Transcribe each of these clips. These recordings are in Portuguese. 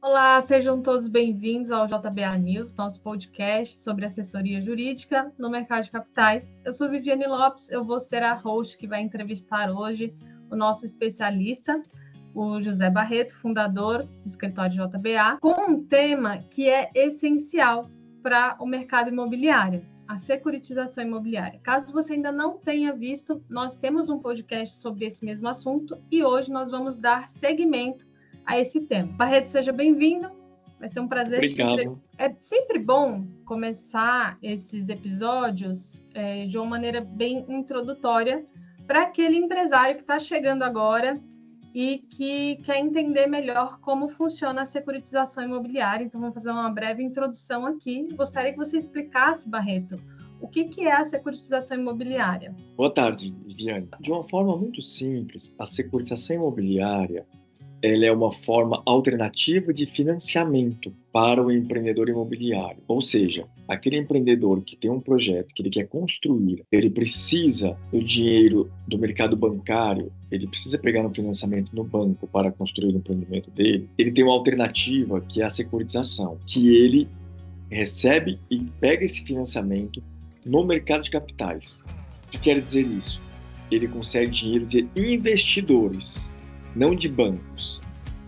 Olá, sejam todos bem-vindos ao JBA News, nosso podcast sobre assessoria jurídica no mercado de capitais. Eu sou Viviane Lopes, eu vou ser a host que vai entrevistar hoje o nosso especialista, o José Barreto, fundador do escritório JBA, com um tema que é essencial para o mercado imobiliário, a securitização imobiliária. Caso você ainda não tenha visto, nós temos um podcast sobre esse mesmo assunto e hoje nós vamos dar seguimento a esse tema. Barreto, seja bem-vindo. Vai ser um prazer. Obrigado. É sempre bom começar esses episódios de uma maneira bem introdutória para aquele empresário que está chegando agora e que quer entender melhor como funciona a securitização imobiliária. Então, vamos fazer uma breve introdução aqui. Gostaria que você explicasse, Barreto, o que é a securitização imobiliária. Boa tarde, Viviane. De uma forma muito simples, a securitização imobiliária ela é uma forma alternativa de financiamento para o empreendedor imobiliário. Ou seja, aquele empreendedor que tem um projeto que ele quer construir, ele precisa do dinheiro do mercado bancário, ele precisa pegar um financiamento no banco para construir o empreendimento dele, ele tem uma alternativa que é a securitização, que ele recebe e pega esse financiamento no mercado de capitais. O que quer dizer isso? Ele consegue dinheiro de investidores, não de bancos.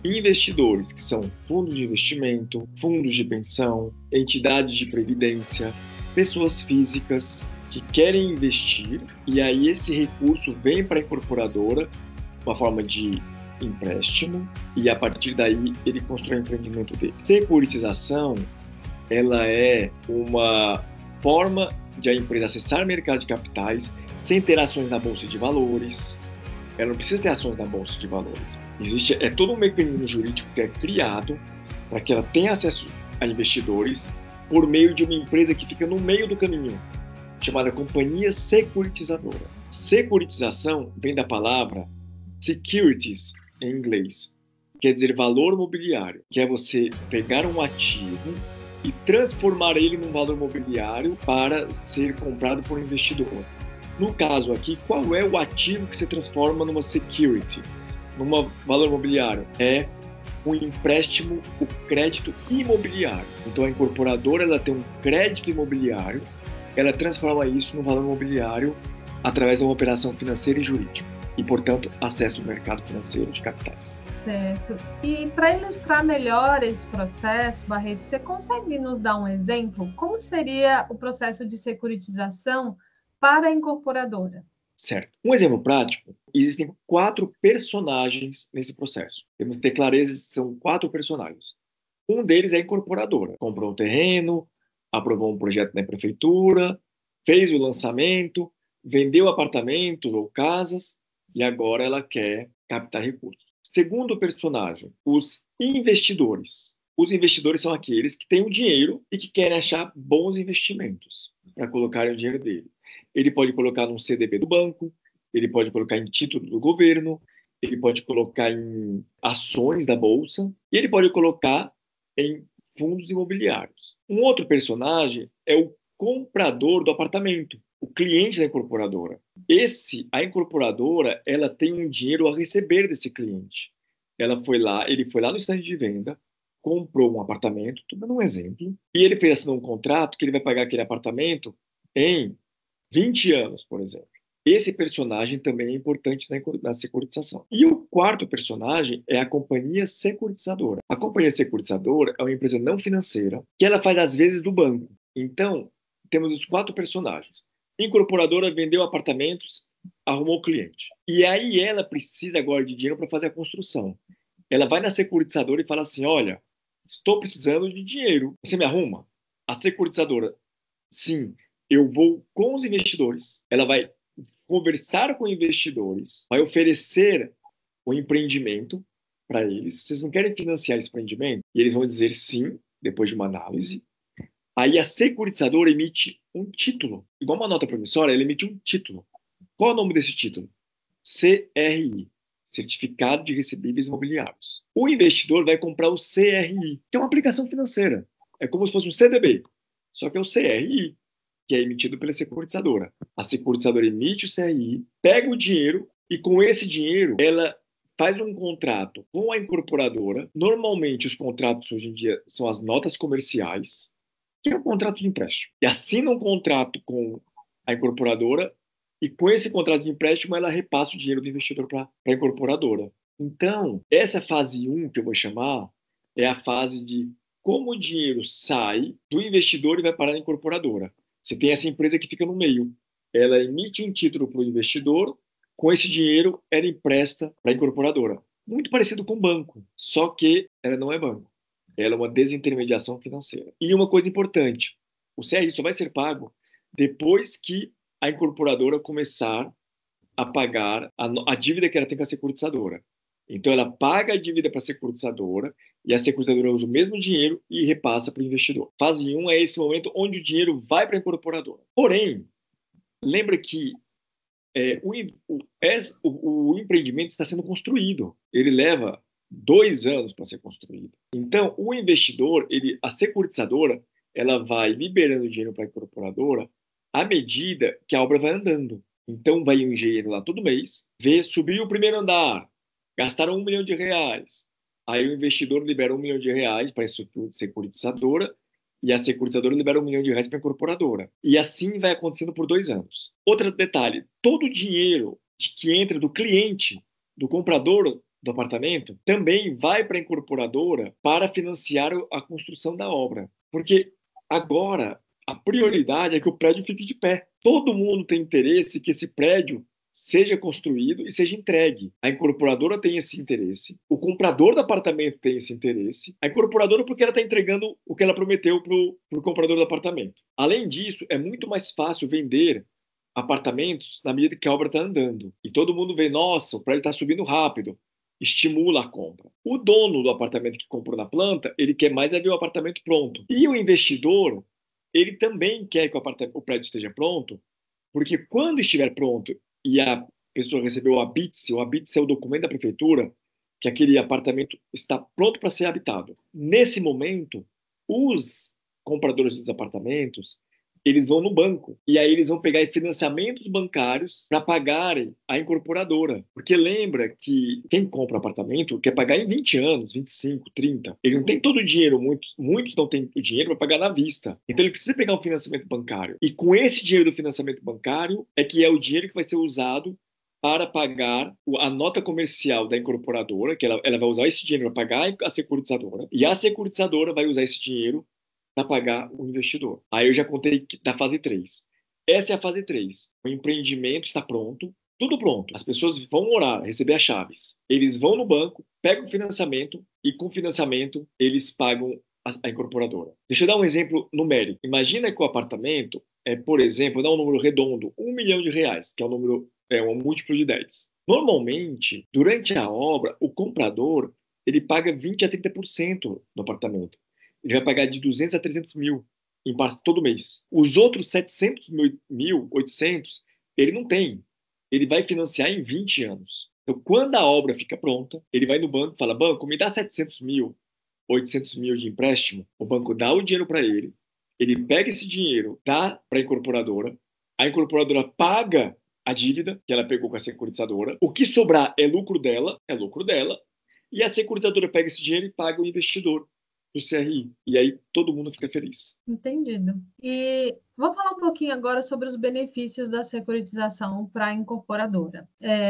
Investidores, que são fundos de investimento, fundos de pensão, entidades de previdência, pessoas físicas que querem investir, e aí esse recurso vem para a incorporadora, uma forma de empréstimo, e a partir daí ele constrói o empreendimento dele. Securitização, ela é uma forma de a empresa acessar o mercado de capitais sem ter ações na Bolsa de Valores. Ela não precisa ter ações na Bolsa de Valores. É todo um mecanismo jurídico que é criado para que ela tenha acesso a investidores por meio de uma empresa que fica no meio do caminho, chamada companhia securitizadora. Securitização vem da palavra securities, em inglês. Quer dizer valor mobiliário, que é você pegar um ativo e transformar ele num valor mobiliário para ser comprado por um investidor. No caso aqui, qual é o ativo que se transforma numa security, num valor imobiliário? É um empréstimo, o crédito imobiliário. Então a incorporadora ela tem um crédito imobiliário, ela transforma isso num valor imobiliário através de uma operação financeira e jurídica e, portanto, acesso ao mercado financeiro de capitais. Certo. E para ilustrar melhor esse processo, Barreto, você consegue nos dar um exemplo? Como seria o processo de securitização para a incorporadora? Certo. Um exemplo prático, existem 4 personagens nesse processo. Temos que ter clareza que são 4 personagens. Um deles é a incorporadora. Comprou um terreno, aprovou um projeto na prefeitura, fez o lançamento, vendeu apartamentos ou casas e agora ela quer captar recursos. Segundo personagem, os investidores. Os investidores são aqueles que têm o dinheiro e que querem achar bons investimentos para colocarem o dinheiro dele. Ele pode colocar num CDB do banco, ele pode colocar em título do governo, ele pode colocar em ações da bolsa e ele pode colocar em fundos imobiliários. Um outro personagem é o comprador do apartamento, o cliente da incorporadora. A incorporadora, ela tem um dinheiro a receber desse cliente. Ele foi lá no estande de venda, comprou um apartamento, estou dando um exemplo, e ele assinou um contrato que ele vai pagar aquele apartamento em 20 anos, por exemplo. Esse personagem também é importante na securitização. E o quarto personagem é a companhia securitizadora. A companhia securitizadora é uma empresa não financeira que ela faz às vezes do banco. Então, temos os 4 personagens. Incorporadora vendeu apartamentos, arrumou cliente. E aí ela precisa agora de dinheiro para fazer a construção. Ela vai na securitizadora e fala assim, olha, estou precisando de dinheiro. Você me arruma? A securitizadora, sim. Eu vou com os investidores, ela vai conversar com investidores, vai oferecer o empreendimento para eles. Vocês não querem financiar esse empreendimento? E eles vão dizer sim, depois de uma análise. Aí a securitizadora emite um título. Igual uma nota promissória, ela emite um título. Qual é o nome desse título? CRI, Certificado de Recebíveis Imobiliários. O investidor vai comprar o CRI, que é uma aplicação financeira. É como se fosse um CDB, só que é o CRI, que é emitido pela securitizadora. A securitizadora emite o CRI, pega o dinheiro e com esse dinheiro ela faz um contrato com a incorporadora. Normalmente, os contratos hoje em dia são as notas comerciais, que é um contrato de empréstimo. E assina um contrato com a incorporadora e com esse contrato de empréstimo ela repassa o dinheiro do investidor para a incorporadora. Então, essa fase 1 que eu vou chamar é a fase de como o dinheiro sai do investidor e vai parar na incorporadora. Você tem essa empresa que fica no meio. Ela emite um título para o investidor, com esse dinheiro ela empresta para a incorporadora. Muito parecido com banco, só que ela não é banco. Ela é uma desintermediação financeira. E uma coisa importante, o CRI só vai ser pago depois que a incorporadora começar a pagar a dívida que ela tem com a securitizadora. Então, ela paga a dívida para a securitizadora e a securitizadora usa o mesmo dinheiro e repassa para o investidor. Fase 1 é esse momento onde o dinheiro vai para a incorporadora. Porém, lembra que o empreendimento está sendo construído. Ele leva 2 anos para ser construído. Então, o investidor, a securitizadora, ela vai liberando dinheiro para a incorporadora à medida que a obra vai andando. Então, vai o engenheiro lá todo mês, subiu o primeiro andar, gastaram R$1 milhão. Aí o investidor libera R$1 milhão para a estrutura securitizadora e a securitizadora libera R$1 milhão para a incorporadora. E assim vai acontecendo por 2 anos. Outro detalhe, todo o dinheiro que entra do cliente, do comprador do apartamento, também vai para a incorporadora para financiar a construção da obra. Porque agora a prioridade é que o prédio fique de pé. Todo mundo tem interesse que esse prédio seja construído e seja entregue. A incorporadora tem esse interesse, o comprador do apartamento tem esse interesse, a incorporadora porque ela está entregando o que ela prometeu para o comprador do apartamento. Além disso, é muito mais fácil vender apartamentos na medida que a obra está andando. E todo mundo vê, nossa, o prédio está subindo rápido, estimula a compra. O dono do apartamento que comprou na planta, ele quer mais ver o apartamento pronto. E o investidor, ele também quer que o prédio esteja pronto, porque quando estiver pronto e a pessoa recebeu o habite-se é o documento da prefeitura, que aquele apartamento está pronto para ser habitado. Nesse momento, os compradores dos apartamentos, eles vão no banco, e aí eles vão pegar financiamentos bancários para pagarem a incorporadora. Porque lembra que quem compra apartamento quer pagar em 20 anos, 25, 30. Ele não tem todo o dinheiro, muitos não têm o dinheiro para pagar na vista. Então ele precisa pegar um financiamento bancário. E com esse dinheiro do financiamento bancário é que é o dinheiro que vai ser usado para pagar a nota comercial da incorporadora, que ela vai usar esse dinheiro para pagar a securitizadora, e a securitizadora vai usar esse dinheiro para pagar o investidor. Aí eu já contei da fase 3. Essa é a fase 3. O empreendimento está pronto, tudo pronto. As pessoas vão orar, receber as chaves. Eles vão no banco, pegam o financiamento e com o financiamento eles pagam a incorporadora. Deixa eu dar um exemplo numérico. Imagina que o apartamento por exemplo, vou dar um número redondo, R$1 milhão, que é um número, um múltiplo de 10. Normalmente, durante a obra, o comprador ele paga 20% a 30% do apartamento. Ele vai pagar de 200 a 300 mil todo mês. Os outros 700 mil, 800, ele não tem. Ele vai financiar em 20 anos. Então, quando a obra fica pronta, ele vai no banco e fala, banco, me dá 700 mil, 800 mil de empréstimo. O banco dá o dinheiro para ele pega esse dinheiro, dá para a incorporadora paga a dívida que ela pegou com a securitizadora, o que sobrar é lucro dela, e a securitizadora pega esse dinheiro e paga o investidor do CRI. E aí todo mundo fica feliz. Entendido. E vou falar um pouquinho agora sobre os benefícios da securitização para a incorporadora.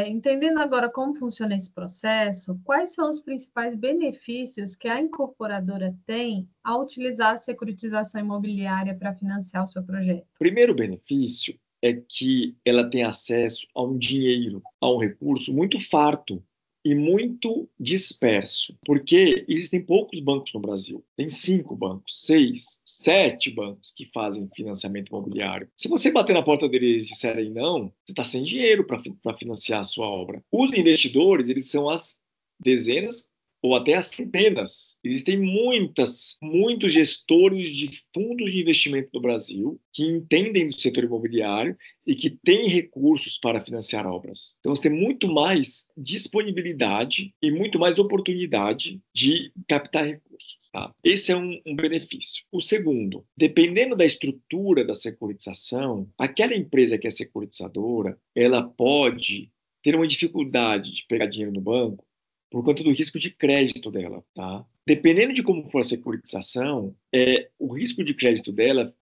Entendendo agora como funciona esse processo, quais são os principais benefícios que a incorporadora tem ao utilizar a securitização imobiliária para financiar o seu projeto? O primeiro benefício é que ela tem acesso a um dinheiro, a um recurso muito farto e muito disperso, porque existem poucos bancos no Brasil. Tem 5 bancos, 6, 7 bancos que fazem financiamento imobiliário. Se você bater na porta deles e disserem não, você está sem dinheiro para financiar a sua obra. Os investidores, eles são as dezenas ou até as centenas. Existem muitos gestores de fundos de investimento no Brasil que entendem do setor imobiliário e que têm recursos para financiar obras. Então, você tem muito mais disponibilidade e muito mais oportunidade de captar recursos. Tá? Esse é um benefício. O segundo, dependendo da estrutura da securitização, aquela empresa que é securitizadora, ela pode ter uma dificuldade de pegar dinheiro no banco por conta do risco de crédito dela, tá? Dependendo de como for a securitização, o risco de crédito dela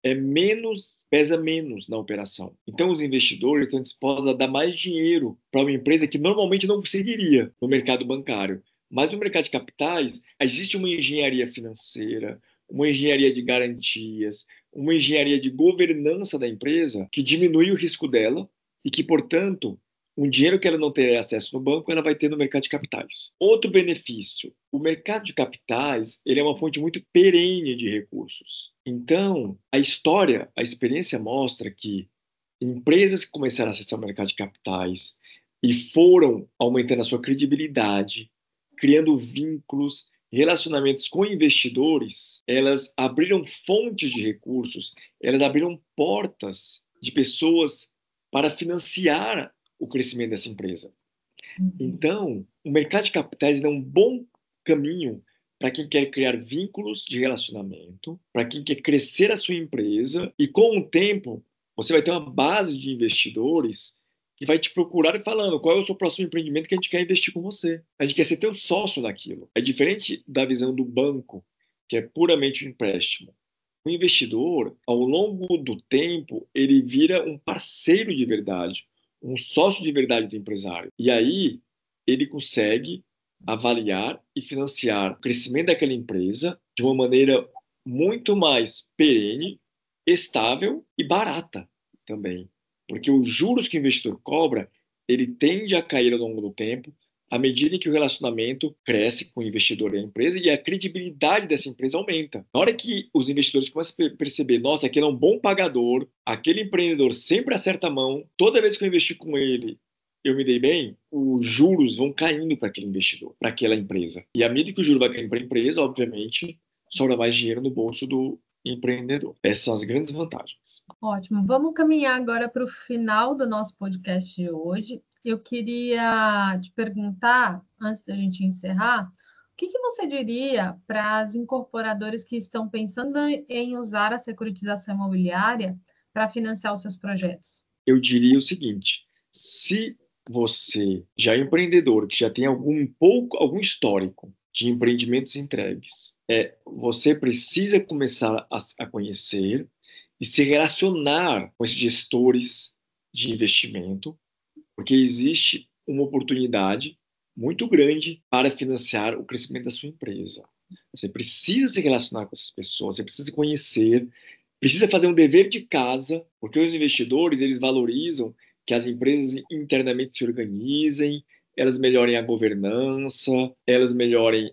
pesa menos na operação. Então, os investidores estão dispostos a dar mais dinheiro para uma empresa que normalmente não conseguiria no mercado bancário. Mas no mercado de capitais, existe uma engenharia financeira, uma engenharia de garantias, uma engenharia de governança da empresa que diminui o risco dela e que, portanto, um dinheiro que ela não teria acesso no banco, ela vai ter no mercado de capitais. Outro benefício, o mercado de capitais, ele é uma fonte muito perene de recursos. Então, a experiência mostra que empresas que começaram a acessar o mercado de capitais e foram aumentando a sua credibilidade, criando vínculos, relacionamentos com investidores, elas abriram fontes de recursos, elas abriram portas de pessoas para financiar o crescimento dessa empresa. Então, o mercado de capitais é um bom caminho para quem quer criar vínculos de relacionamento, para quem quer crescer a sua empresa, e com o tempo você vai ter uma base de investidores que vai te procurar falando qual é o seu próximo empreendimento que a gente quer investir com você. A gente quer ser teu sócio naquilo. É diferente da visão do banco, que é puramente um empréstimo. O investidor, ao longo do tempo, ele vira um parceiro de verdade, um sócio de verdade do empresário. E aí ele consegue avaliar e financiar o crescimento daquela empresa de uma maneira muito mais perene, estável e barata também. Porque os juros que o investidor cobra, ele tende a cair ao longo do tempo, à medida que o relacionamento cresce com o investidor e a empresa e a credibilidade dessa empresa aumenta. Na hora que os investidores começam a perceber, nossa, aquele é um bom pagador, aquele empreendedor sempre acerta a mão, toda vez que eu investi com ele, eu me dei bem, os juros vão caindo para aquele investidor, para aquela empresa. E à medida que o juro vai caindo para a empresa, obviamente, sobra mais dinheiro no bolso do empreendedor. Essas são as grandes vantagens. Ótimo. Vamos caminhar agora para o final do nosso podcast de hoje. Eu queria te perguntar, antes da gente encerrar, o que você diria para as incorporadoras que estão pensando em usar a securitização imobiliária para financiar os seus projetos? Eu diria o seguinte: se você já é empreendedor, que já tem algum histórico de empreendimentos entregues, você precisa começar a conhecer e se relacionar com esses gestores de investimento, porque existe uma oportunidade muito grande para financiar o crescimento da sua empresa. Você precisa se relacionar com essas pessoas, você precisa conhecer, precisa fazer um dever de casa, porque os investidores, eles valorizam que as empresas internamente se organizem, elas melhorem a governança, elas melhorem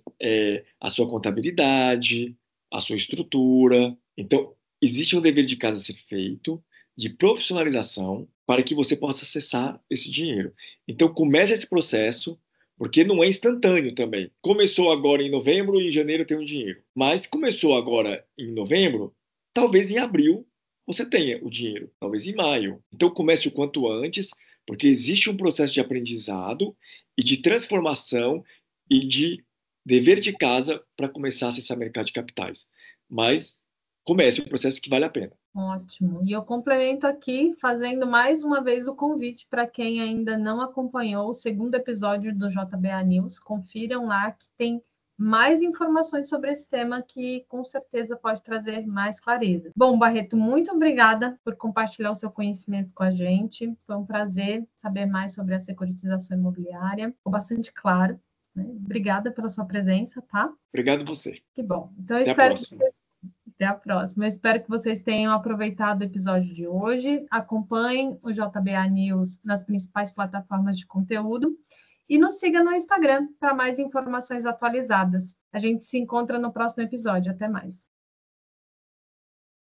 a sua contabilidade, a sua estrutura. Então, existe um dever de casa a ser feito, de profissionalização, para que você possa acessar esse dinheiro. Então, comece esse processo, porque não é instantâneo também. Começou agora em novembro e em janeiro tem um dinheiro. Mas começou agora em novembro, talvez em abril você tenha o dinheiro, talvez em maio. Então, comece o quanto antes, porque existe um processo de aprendizado e de transformação e de dever de casa para começar a acessar o mercado de capitais. Mas comece o processo que vale a pena. Ótimo. E eu complemento aqui, fazendo mais uma vez o convite para quem ainda não acompanhou o segundo episódio do JBA News, confiram lá que tem mais informações sobre esse tema que com certeza pode trazer mais clareza. Bom, Barreto, muito obrigada por compartilhar o seu conhecimento com a gente. Foi um prazer saber mais sobre a securitização imobiliária. Ficou bastante claro, né? Obrigada pela sua presença, tá? Obrigado a você. Que bom. Então, eu Até espero a próxima. Até a próxima. Eu espero que vocês tenham aproveitado o episódio de hoje. Acompanhem o JBA News nas principais plataformas de conteúdo e nos siga no Instagram para mais informações atualizadas. A gente se encontra no próximo episódio. Até mais.